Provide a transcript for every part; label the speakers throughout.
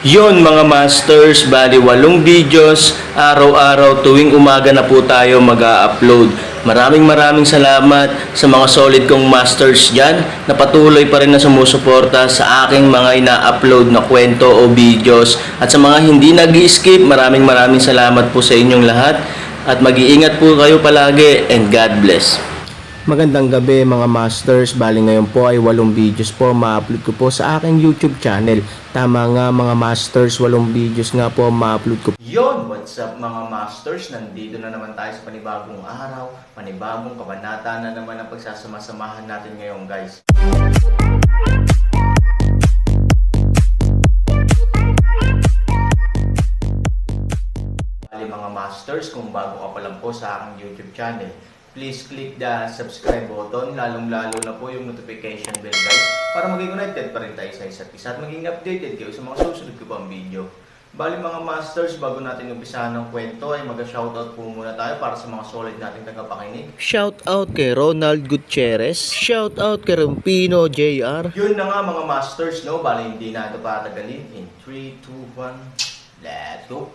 Speaker 1: Yon mga masters, bali 8 videos, araw-araw tuwing umaga na po tayo mag-a-upload. Maraming salamat sa mga solid kong masters dyan na patuloy pa rin na sumusuporta sa aking mga ina-upload na kwento o videos. At sa mga hindi nag-skip, maraming salamat po sa inyong lahat. At mag-iingat po kayo palagi and God bless. Magandang gabi mga masters, bali ngayon po ay 8 videos po ma-upload ko po sa aking YouTube channel. Tama nga mga masters, 8 videos nga po ma-upload ko. Yon, what's up mga masters? Nandito na naman tayo sa panibagong araw, panibagong kabanata na naman ang pagsasama-samahan natin ngayon guys. Bali mga masters, kung bago ka pa lang po sa aking YouTube channel, please click the subscribe button, lalong-lalo na po yung notification bell guys, para maging connected pa rin tayo sa isa't isa at maging updated kayo sa mga susunod ko pang video. Bali mga masters, bago natin umpisahan ng kwento ay mag-shoutout po muna tayo para sa mga solid nating tagapakinig. Shoutout kay Ronald Gutierrez, shoutout kay Rampino JR. Yun na nga mga masters, no? Bali hindi na ito patagalin. In 3, 2, 1, let's go!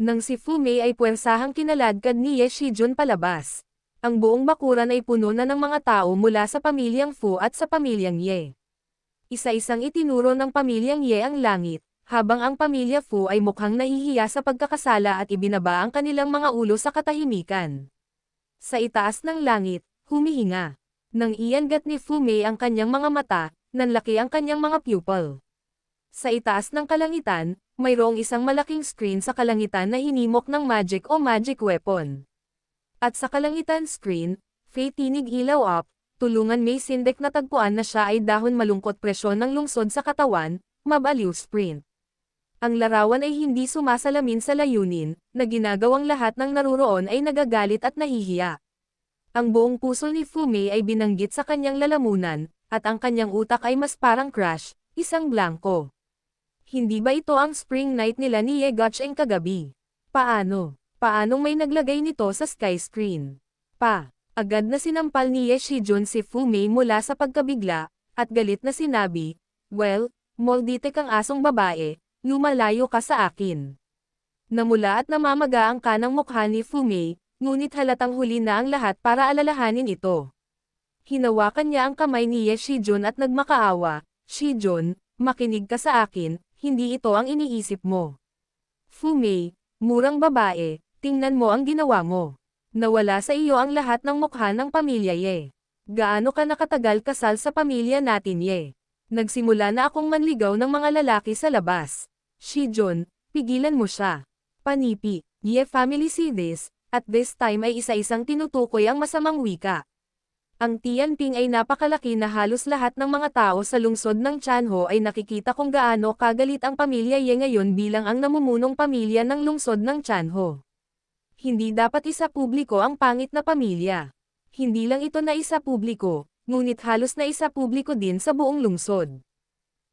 Speaker 2: Nang si Fumei ay puwersahang kinaladkad ni Ye Shijun palabas. Ang buong bakuran ay puno na ng mga tao mula sa pamilyang Fu at sa pamilyang Ye. Isa-isang itinuro ng pamilyang Ye ang langit, habang ang pamilya Fu ay mukhang nahihiya sa pagkakasala at ibinaba ang kanilang mga ulo sa katahimikan. Sa itaas ng langit, humihinga. Nang iangat ni Fumei ang kanyang mga mata, nanlaki ang kanyang mga pupil. Sa itaas ng kalangitan, mayroong isang malaking screen sa kalangitan na hinimok ng magic o magic weapon. At sa kalangitan screen, Fei tinig ilaw up, tulungan may sindek na tagpuan na siya ay dahon malungkot presyon ng lungsod sa katawan, mabaliw sprint. Ang larawan ay hindi sumasalamin sa layunin, na ginagawang lahat ng naruroon ay nagagalit at nahihiya. Ang buong puso ni Fumei ay binanggit sa kanyang lalamunan, at ang kanyang utak ay mas parang crash, isang blanko. Hindi ba ito ang spring night nila ni Ye Gotcheng kagabi? Paano? Paanong may naglagay nito sa sky screen? Agad na sinampal ni Ye Shijun si Fumei mula sa pagkabigla, at galit na sinabi, "Well, moldite kang asong babae, lumalayo ka sa akin." Namula at namamaga ang kanang mukha ni Fumei, ngunit halatang huli na ang lahat para alalahanin ito. Hinawakan niya ang kamay ni Ye Shijun at nagmakaawa, "Shijun, makinig ka sa akin, hindi ito ang iniisip mo. Fumei, murang babae, tingnan mo ang ginawa mo. Nawala sa iyo ang lahat ng mukha ng pamilya Ye. Gaano ka nakatagal kasal sa pamilya natin Ye? Nagsimula na akong manligaw ng mga lalaki sa labas. Shijun, pigilan mo siya. Panipi, Ye family see this, at this time ay isa-isang tinutukoy ang masamang wika. Ang Tianping ay napakalaki na halos lahat ng mga tao sa lungsod ng Chanho ay nakikita kung gaano kagalit ang pamilya Ye ngayon bilang ang namumunong pamilya ng lungsod ng Chanho. Hindi dapat isa publiko ang pangit na pamilya. Hindi lang ito na isa publiko, ngunit halos na isa publiko din sa buong lungsod.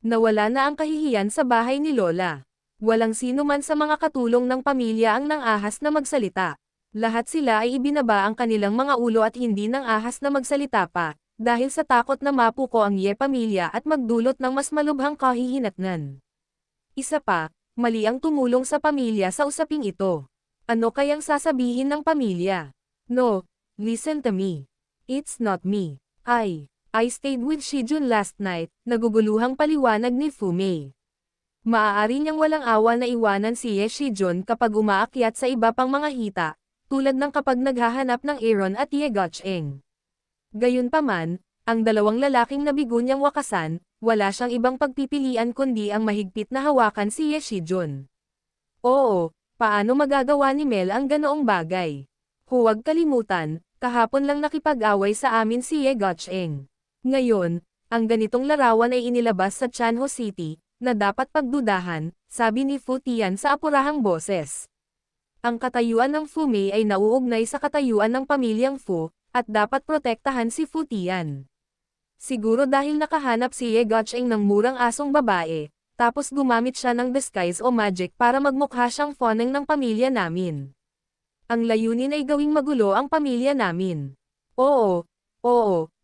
Speaker 2: Nawala na ang kahihiyan sa bahay ni Lola. Walang sino man sa mga katulong ng pamilya ang nang-ahas na magsalita. Lahat sila ay ibinaba ang kanilang mga ulo at hindi nang ahas na magsalita pa, dahil sa takot na mapuko ang Ye pamilya at magdulot ng mas malubhang kahihinatnan. Isa pa, mali ang tumulong sa pamilya sa usaping ito. Ano kayang sasabihin ng pamilya? No, listen to me. It's not me. I stayed with Shijun last night, naguguluhang paliwanag ni Fumei. Maaari niyang walang awa na iwanan si Ye Shijun kapag umaakyat sa iba pang mga hita, tulad ng kapag naghahanap ng Aaron at Ye Gotcheng. Gayunpaman, ang dalawang lalaking nabigo niyang wakasan, wala siyang ibang pagpipilian kundi ang mahigpit na hawakan si Ye Shijun. Oo, paano magagawa ni Mel ang ganoong bagay? Huwag kalimutan, kahapon lang nakipag-away sa amin si Ye Gotcheng. Ngayon, ang ganitong larawan ay inilabas sa Chanho City, na dapat pagdudahan, sabi ni Fu Tian sa apurahang boses. Ang katayuan ng Fumei ay nauugnay sa katayuan ng pamilyang Fu, at dapat protektahan si Fu Tian. Siguro dahil nakahanap si Ye Gotcheng ng murang asong babae, tapos gumamit siya ng disguise o magic para magmukha siyang foneng ng pamilya namin. Ang layunin ay gawing magulo ang pamilya namin. Oo,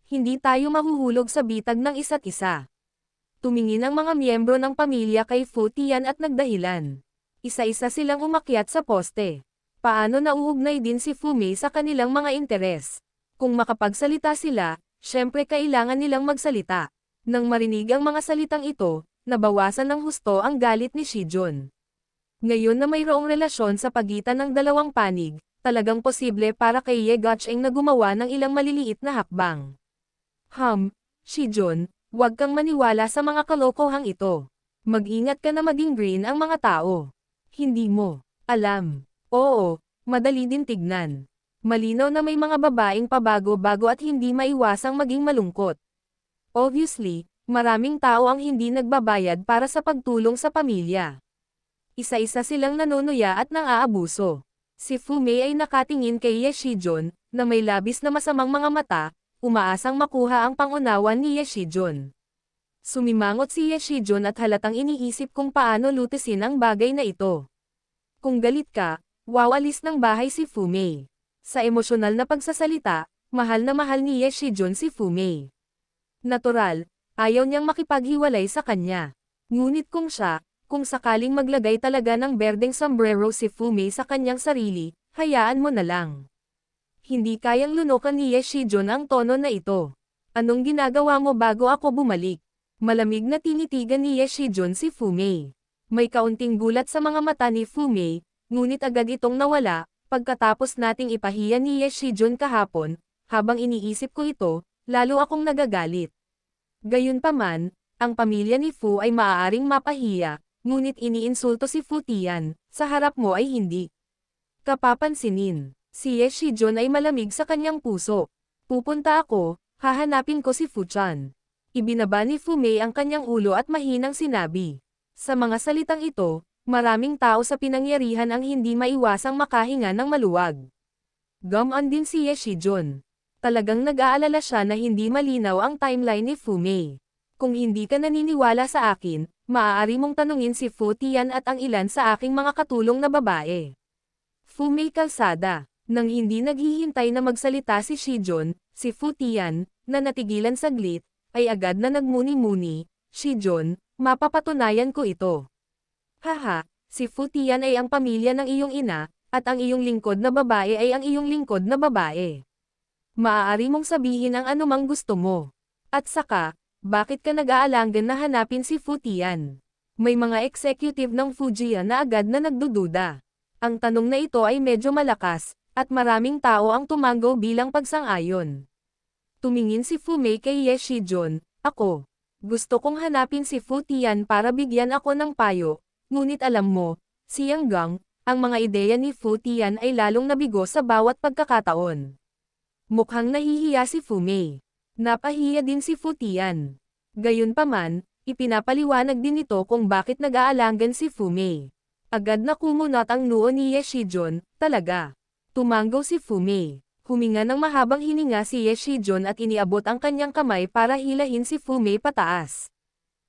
Speaker 2: hindi tayo mahuhulog sa bitag ng isa't isa. Tumingin ang mga miyembro ng pamilya kay Fu Tian at nagdahilan. Isa-isa silang umakyat sa poste. Paano nauugnay din si Fu Mei sa kanilang mga interes? Kung makapagsalita sila, syempre kailangan nilang magsalita. Nang marinig ang mga salitang ito, nabawasan ng husto ang galit ni Shijun. Ngayon na mayroong relasyon sa pagitan ng dalawang panig, talagang posible para kay Ye Gotcheng na gumawa ng ilang maliliit na hakbang. Shijun, huwag kang maniwala sa mga kalokohang ito. Mag-ingat ka na maging green ang mga tao. Hindi mo alam. Oo, madali din tignan. Malinaw na may mga babaeng pabago-bago at hindi maiwasang maging malungkot. Obviously, maraming tao ang hindi nagbabayad para sa pagtulong sa pamilya. Isa-isa silang nanunuya at nang-aabuso. Si Fu Mei ay nakatingin kay Ye Shijun, na may labis na masamang mga mata, umaasang makuha ang pangunawan ni Ye Shijun. Sumimangot si Ye Shijun at halatang iniisip kung paano lutisin ang bagay na ito. Kung galit ka, wawalis ng bahay si Fu Mei. Sa emosyonal na pagsasalita, mahal na mahal ni Ye Shijun si Fu Mei. Natural, ayaw niyang makipaghiwalay sa kanya. Ngunit kung sakaling maglagay talaga ng berdeng sombrero si Fu Mei sa kanyang sarili, hayaan mo na lang. Hindi kayang lunukan ni Ye Shijun ang tono na ito. Anong ginagawa mo bago ako bumalik? Malamig na tinitigan ni Ye Shijun si Fu Mei. May kaunting gulat sa mga mata ni Fu Mei, ngunit agad itong nawala, pagkatapos nating ipahiya ni Ye Shijun kahapon, habang iniisip ko ito, lalo akong nagagalit. Gayunpaman, ang pamilya ni Fu ay maaaring mapahiya, ngunit iniinsulto si Fu Tian, sa harap mo ay hindi. Kapapansinin, si Ye Shijun ay malamig sa kanyang puso. Pupunta ako, hahanapin ko si Fu Chan. Ibinaba ni Fu Mei ang kanyang ulo at mahinang sinabi. Sa mga salitang ito, maraming tao sa pinangyarihan ang hindi maiwasang makahinga ng maluwag. Gumaan din si Ye Shijun. Talagang nag-aalala siya na hindi malinaw ang timeline ni Fu Mei. Kung hindi ka naniniwala sa akin, maaari mong tanungin si Fu Tian at ang ilan sa aking mga katulong na babae. Fu Mei kalsada. Nang hindi naghihintay na magsalita si Shijun, si Fu Tian, na natigilan saglit, ay agad na nagmuni-muni, Shijun, mapapatunayan ko ito. Haha, si Fu Tian ay ang pamilya ng iyong ina, at ang iyong lingkod na babae ay ang iyong lingkod na babae. Maaari mong sabihin ang anumang gusto mo. At saka, bakit ka nag-aalanggan na hanapin si Fu Tian? May mga executive ng Fujian na agad na nagdududa. Ang tanong na ito ay medyo malakas, at maraming tao ang tumango bilang pagsang-ayon. Tumingin si Fu Mei kay Ye Shijun, ako. Gusto kong hanapin si Fu Tian para bigyan ako ng payo, ngunit alam mo, si Yang Gang, ang mga ideya ni Fu Tian ay lalong nabigo sa bawat pagkakataon. Mukhang nahihiya si Fu Mei. Napahiya din si Fu Tian. Gayunpaman, ipinapaliwanag din ito kung bakit nag-aalangan si Fu Mei. Agad na kumunat ang noo ni Ye Shijun, talaga. Tumango si Fu Mei. Huminga ng mahabang hininga si Ye Shijun at iniabot ang kanyang kamay para hilahin si Fu Mei pataas.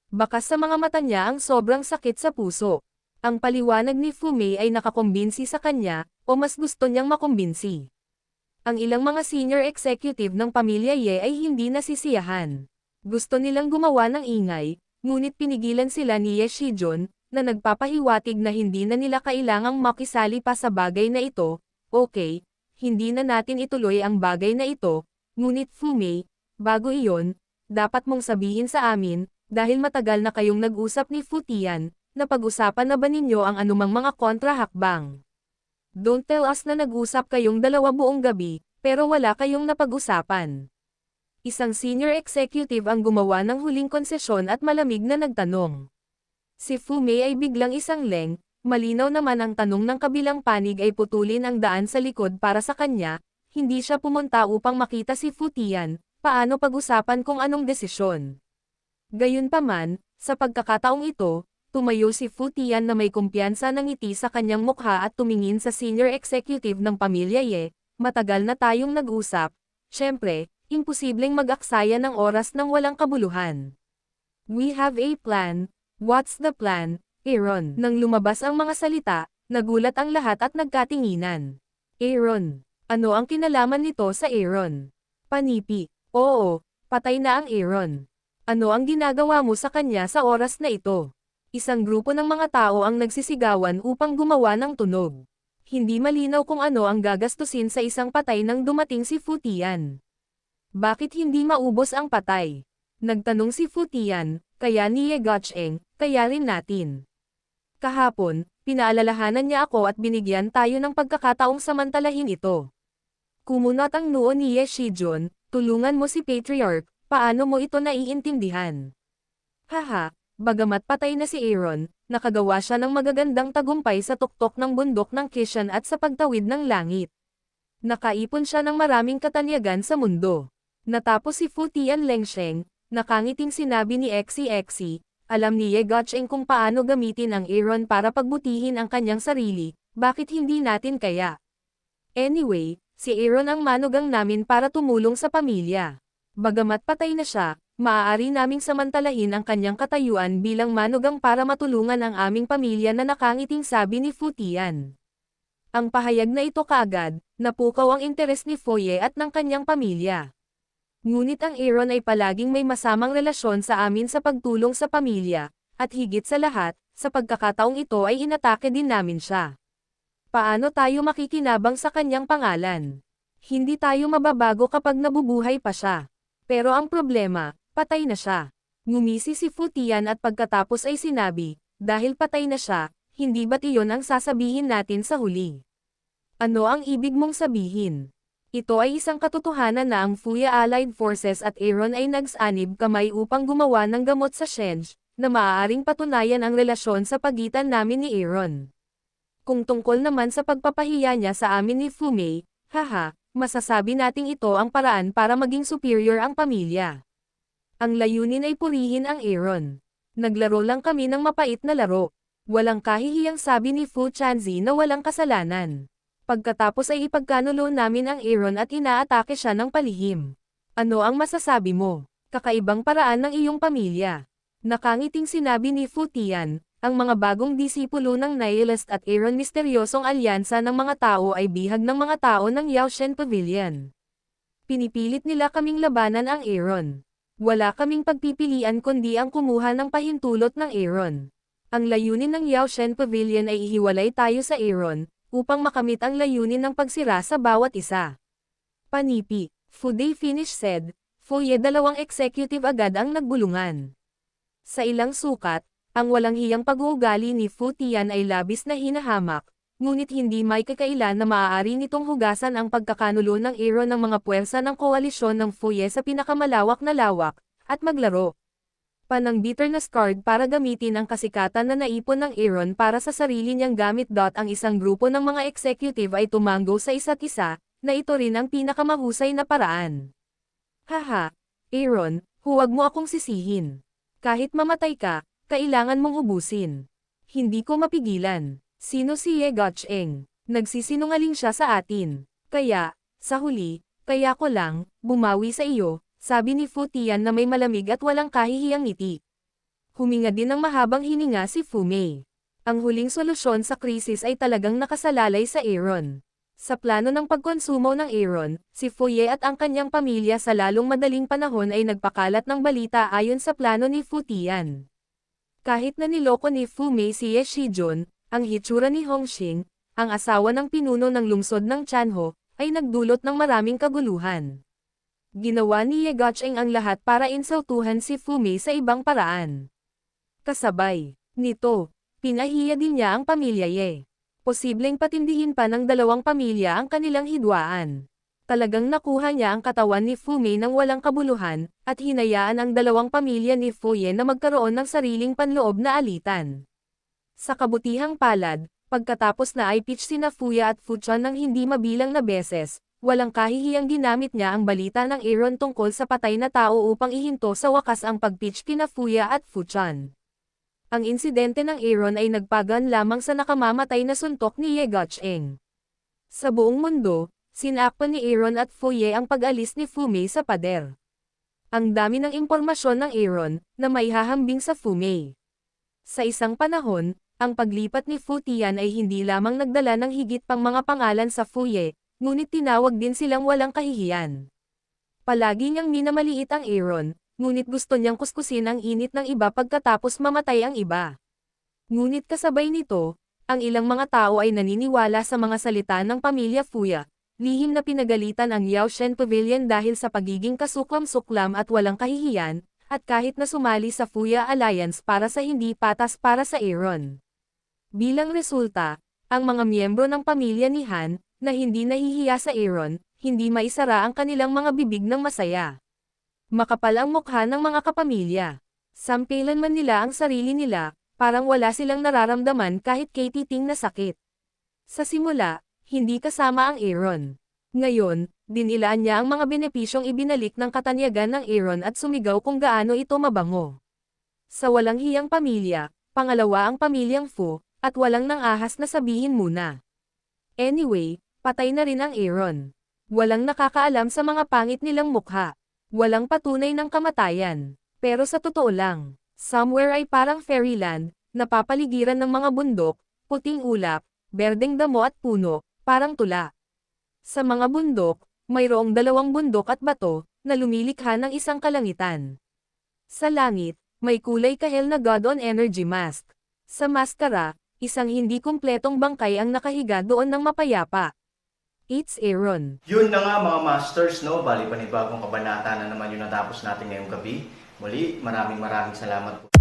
Speaker 2: Bakas sa mga mata niya ang sobrang sakit sa puso. Ang paliwanag ni Fu Mei ay nakakumbinsi sa kanya, o mas gusto niyang makumbinsi. Ang ilang mga senior executive ng pamilya Ye ay hindi nasisiyahan. Gusto nilang gumawa ng ingay, ngunit pinigilan sila ni Ye Shijun, na nagpapahiwatig na hindi na nila kailangang makisali pa sa bagay na ito. Okay, hindi na natin ituloy ang bagay na ito, ngunit Fu Mei, bago iyon, dapat mong sabihin sa amin, dahil matagal na kayong nag-usap ni Fu Tian, na pag-usapan na ba ninyo ang anumang mga kontra-hakbang? Don't tell us na nag-usap kayong dalawa buong gabi, pero wala kayong napag-usapan. Isang senior executive ang gumawa ng huling konsesyon at malamig na nagtanong. Si Fu Mei ay biglang isang leng. Malinaw naman ang tanong ng kabilang panig ay putulin ang daan sa likod para sa kanya, hindi siya pumunta upang makita si Fu Tian, paano pag-usapan kung anong desisyon. Gayunpaman, sa pagkakataong ito, tumayo si Fu Tian na may kumpiyansa ng ngiti sa kanyang mukha at tumingin sa senior executive ng pamilya Ye, matagal na tayong nag-usap, syempre, imposibleng mag-aksaya ng oras ng walang kabuluhan. We have a plan. What's the plan? Aaron. Nang lumabas ang mga salita, nagulat ang lahat at nagkatinginan. Aaron. Ano ang kinalaman nito sa Aaron? Panipi. Oo, patay na ang Aaron. Ano ang ginagawa mo sa kanya sa oras na ito? Isang grupo ng mga tao ang nagsisigawan upang gumawa ng tunog. Hindi malinaw kung ano ang gagastusin sa isang patay nang dumating si Fu Tian. Bakit hindi maubos ang patay? Nagtanong si Fu Tian, kaya ni Ye Gotcheng, kaya rin natin. Kahapon, pinaalalahanan niya ako at binigyan tayo ng pagkakataong samantalahin ito. Kumunot ang noo ni Ye Shijun, tulungan mo si Patriarch, paano mo ito naiintindihan? Haha, bagamat patay na si Aaron, nakagawa siya ng magagandang tagumpay sa tuktok ng bundok ng Kishan at sa pagtawid ng langit. Nakaipon siya ng maraming katanyagan sa mundo. Natapos si Fu Tian Lengsheng, nakangiting sinabi ni Xi, alam ni Ye Gotcheng kung paano gamitin ang Aaron para pagbutihin ang kanyang sarili, bakit hindi natin kaya? Anyway, si Aaron ang manugang namin para tumulong sa pamilya. Bagamat patay na siya, maaari naming samantalahin ang kanyang katayuan bilang manugang para matulungan ang aming pamilya na nakangiting sabi ni Fu Tian. Ang pahayag na ito kaagad, napukaw ang interes ni Foye at ng kanyang pamilya. Ngunit ang Aaron ay palaging may masamang relasyon sa amin sa pagtulong sa pamilya, at higit sa lahat, sa pagkakataong ito ay inatake din namin siya. Paano tayo makikinabang sa kanyang pangalan? Hindi tayo mababago kapag nabubuhay pa siya. Pero ang problema, patay na siya. Ngumisi si Fu Tian at pagkatapos ay sinabi, dahil patay na siya, hindi ba't iyon ang sasabihin natin sa huli? Ano ang ibig mong sabihin? Ito ay isang katotohanan na ang Fuya Allied Forces at Aaron ay nagsanib kamay upang gumawa ng gamot sa Shenge, na maaaring patunayan ang relasyon sa pagitan namin ni Aaron. Kung tungkol naman sa pagpapahiya niya sa amin ni Fu Mei, haha, masasabi nating ito ang paraan para maging superior ang pamilya. Ang layunin ay purihin ang Aaron. Naglaro lang kami ng mapait na laro. Walang kahihiyang sabi ni Fu Chanzi na walang kasalanan. Pagkatapos ay ipagkanulo namin ang Aaron at inaatake siya ng palihim. Ano ang masasabi mo? Kakaibang paraan ng iyong pamilya. Nakangiting sinabi ni Fu Tian, ang mga bagong disipulo ng Nihilist at Aaron misteryosong alyansa ng mga tao ay bihag ng mga tao ng Yaoshen Pavilion. Pinipilit nila kaming labanan ang Aaron. Wala kaming pagpipilian kundi ang kumuha ng pahintulot ng Aaron. Ang layunin ng Yaoshen Pavilion ay ihiwalay tayo sa Aaron, upang makamit ang layunin ng pagsira sa bawat isa. Panipi, Fu Day Finish said, Foye dalawang executive agad ang nagbulungan. Sa ilang sukat, ang walang hiyang pag-uugali ni Fu Tian ay labis na hinahamak, ngunit hindi may kakailan na maaari nitong hugasan ang pagkakanulo ng Aaron ng mga puwersa ng koalisyon ng Foye sa pinakamalawak na lawak, at maglaro ng bitterness card para gamitin ang kasikatan na naipon ng Aaron para sa sarili niyang gamit. Ang isang grupo ng mga executive ay tumanggo sa isa't isa, na ito rin ang pinakamahusay na paraan. Haha, Aaron, huwag mo akong sisihin. Kahit mamatay ka, kailangan mong ubusin. Hindi ko mapigilan. Sino si Ye Gotcheng? Nagsisinungaling siya sa atin. Kaya, sa huli, kaya ko lang, bumawi sa iyo, sabi ni Fu Tian na may malamig at walang kahihiyang ngiti. Huminga din ng mahabang hininga si Fu Mei. Ang huling solusyon sa krisis ay talagang nakasalalay sa Aaron. Sa plano ng pagkonsumo ng Aaron, si Foye at ang kanyang pamilya sa lalong madaling panahon ay nagpakalat ng balita ayon sa plano ni Fu Tian. Kahit na niloko ni Fu Mei si Ye Shijun, ang hitsura ni Hongxing, ang asawa ng pinuno ng lungsod ng Chanho, ay nagdulot ng maraming kaguluhan. Ginawa ni Ye Gotcheng ang lahat para insautuhan si Fu Mei sa ibang paraan. Kasabay nito, pinahiya din niya ang pamilya Ye. Posibleng patindihin pa ng dalawang pamilya ang kanilang hidwaan. Talagang nakuha niya ang katawan ni Fu Mei ng walang kabuluhan, at hinayaan ang dalawang pamilya ni Fu Ye na magkaroon ng sariling panloob na alitan. Sa kabutihang palad, pagkatapos na i-pitch sina Fuya at Fuchan ng hindi mabilang na beses, walang kahihiyang ginamit niya ang balita ng Aaron tungkol sa patay na tao upang ihinto sa wakas ang pag-pitch kina Fuya at Fuchan. Ang insidente ng Aaron ay nagpagan lamang sa nakamamatay na suntok ni Ye Gotcheng. Sa buong mundo, sinakpan ni Aaron at Foye ang pag-alis ni Fu Mei sa pader. Ang dami ng impormasyon ng Aaron, na maihahambing sa Fu Mei. Sa isang panahon, Ang paglipat ni Fu Tian ay hindi lamang nagdala ng higit pang mga pangalan sa Fuye, ngunit tinawag din silang walang kahihiyan. Palagi niyang minamaliit ang Aaron, ngunit gusto niyang kuskusin ang init ng iba pagkatapos mamatay ang iba. Ngunit kasabay nito, ang ilang mga tao ay naniniwala sa mga salita ng pamilya Fuya, lihim na pinagalitan ang Yao Shen Pavilion dahil sa pagiging kasuklam-suklam at walang kahihiyan, at kahit na sumali sa Fuya Alliance para sa hindi patas para sa Aaron. Bilang resulta, ang mga miyembro ng pamilya ni Han, na hindi nahihiya sa Aaron, hindi maisara ang kanilang mga bibig ng masaya. Makapal ang mukha ng mga kapamilya. Sampilan man nila ang sarili nila, parang wala silang nararamdaman kahit kay titing na sakit. Sa simula, hindi kasama ang Aaron. Ngayon, dinilaan niya ang mga benepisyong ibinalik ng katanyagan ng Aaron at sumigaw kung gaano ito mabango. Sa walang hiyang pamilya, pangalawa ang pamilyang Fu, at walang nang ahas na sabihin muna. Anyway, patay na rin ang Aaron. Walang nakakaalam sa mga pangit nilang mukha. Walang patunay ng kamatayan. Pero sa totoo lang, somewhere ay parang fairyland, napapaligiran ng mga bundok, puting ulap, berdeng damo at puno, parang tula. Sa mga bundok, mayroong 2 bundok at bato, na lumilikha ng isang kalangitan. Sa langit, may kulay kahel na God on Energy mask. Sa maskara, isang hindi kumpletong bangkay ang nakahiga doon ng mapayapa. It's Aaron.
Speaker 1: Yun na nga mga masters, no? Bali panibagong kabanata na naman yung natapos natin ngayong gabi. Muli, maraming salamat po.